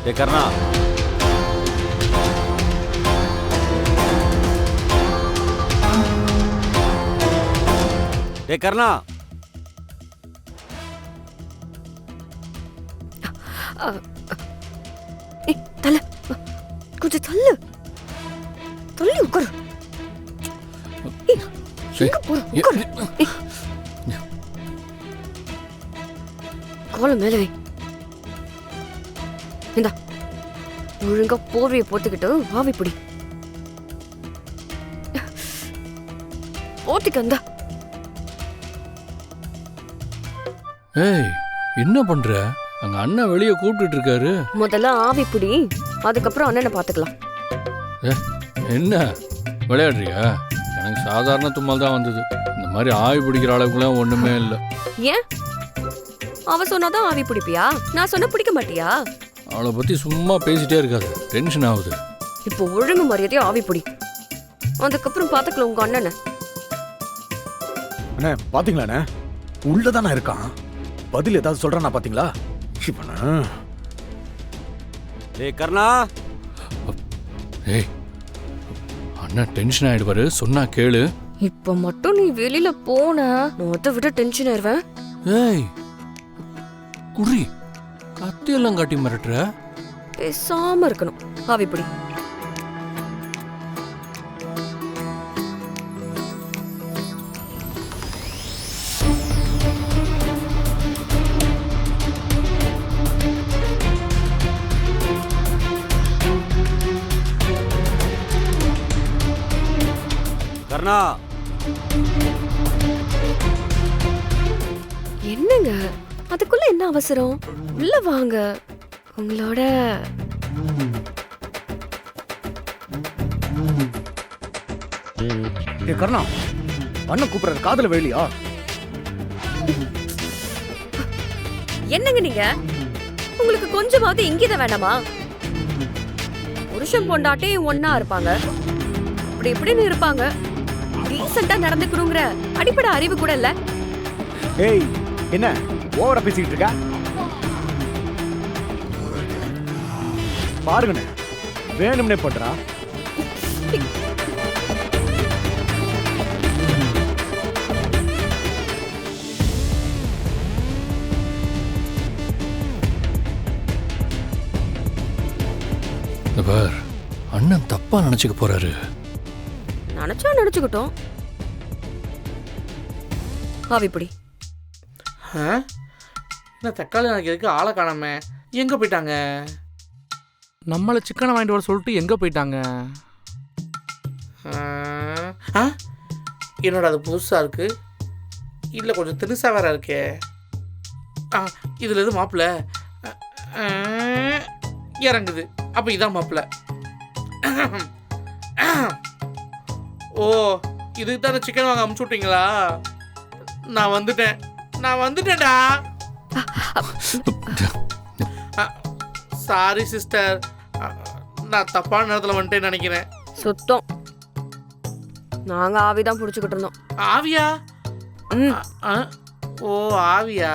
டேய் கர்ணா, டேய் கர்ணா. தல கொஞ்சம் தள்ளு, தள்ளி உட்காரு. எங்க போற? உட்காரு. கால மேல வை. இந்தா ஒழுங்கா போர்வையை போட்டுக்கிட்டு ஆவி பிடி. போட்டுக்க. இந்தா. ஏய், என்ன பண்ற? அங்க அண்ணன் வெளியே கூப்பிட்டு இருக்காரு. முதல்ல ஆவி பிடி, அதுக்கப்புறம் அண்ணனை பாத்துக்கலாம். என்ன விளையாடுறியா? எனக்கு சாதாரண தும்மல் தான் வந்தது. இந்த மாதிரி ஆவி பிடிக்கிற அளவுக்குலாம் ஒண்ணுமே இல்லை. ஏன்? அவ சொன்னாதான் ஆவி பிடிப்பியா? நான் சொன்ன பிடிக்க மாட்டியா? அவளை பத்தி சும்மா பேசிட்டே இருக்காது, டென்ஷன் ஆகுது. இப்போ ஒழுங்கு மரியாதையா ஆவி பிடி, அதுக்கப்புறம் பாத்துக்கலாம் உங்க அண்ணனை. அண்ணே பாத்தீங்களா? உள்ளதானா இருக்கான். பதில் ஏதாவது சொல்றானா பாத்தீங்களா? டேய் கர்ணா. ஏய், அண்ணன் டென்ஷன் ஆயிடுவாரு, சொன்னா கேளு. இப்ப மட்டும் நீ வெளியில போன நான் அதை விட டென்ஷன் ஆயிருவேன். ஏய் குறி, கத்தியெல்லாம் காட்டி மிரட்டுற. பேசாம இருக்கணும். ஆவி பிடி. கர்ணா. என்னங்க அதுக்குள்ள என்ன அவசரம்? உள்ள வாங்க. உங்களோட கர்ணா, அண்ணன் கூப்பிடுற காதல வேலியா? என்னங்க நீங்க? உங்களுக்கு கொஞ்சமாவது இங்கித வேண்டாமா? புருஷன் பொண்டாட்டி ஒன்னா இருப்பாங்க, அப்படி இப்படின்னு இருப்பாங்க. டீசெண்டா நடந்துக்கணுங்கிற அடிப்படை அறிவு கூட இல்ல. ஏய், என்ன ஓவரா பேசிக்கிட்டு இருக்க? பாருங்கண்ணே, வேணும்னே பண்றா. பார், அண்ணன் தப்பா நினைச்சுக்க போறாரு. நினைச்சா நினைச்சுக்கிட்டோம். ஆவி பிடி. என்ன தக்காளி எனக்கு எதுக்கு ஆளை காணாம? எங்க போயிட்டாங்க? நம்மளை சிக்கனை வாங்கிட்டு வர சொல்லிட்டு எங்க போயிட்டாங்க? என்னோட அது புதுசா இருக்கு, இல்லை கொஞ்சம் தினுசா வேற இருக்கே. இதுல எது மாப்பிள்ள இறங்குது. அப்ப இதான் மாப்பிள்ள. ஓ, இதுக்கு தானே சிக்கன் வாங்க அமுச்சு விட்டீங்களா? நான் வந்துட்டேன்டா. சாரி சிஸ்டர், நான் தப்பான நேரத்தில் வந்துட்டேன்னு நினைக்கிறேன். சுத்தம். நாங்க ஆவிதான் புடிச்சுக்கிட்டு இருந்தோம். ஆவியா? ஓ ஆவியா?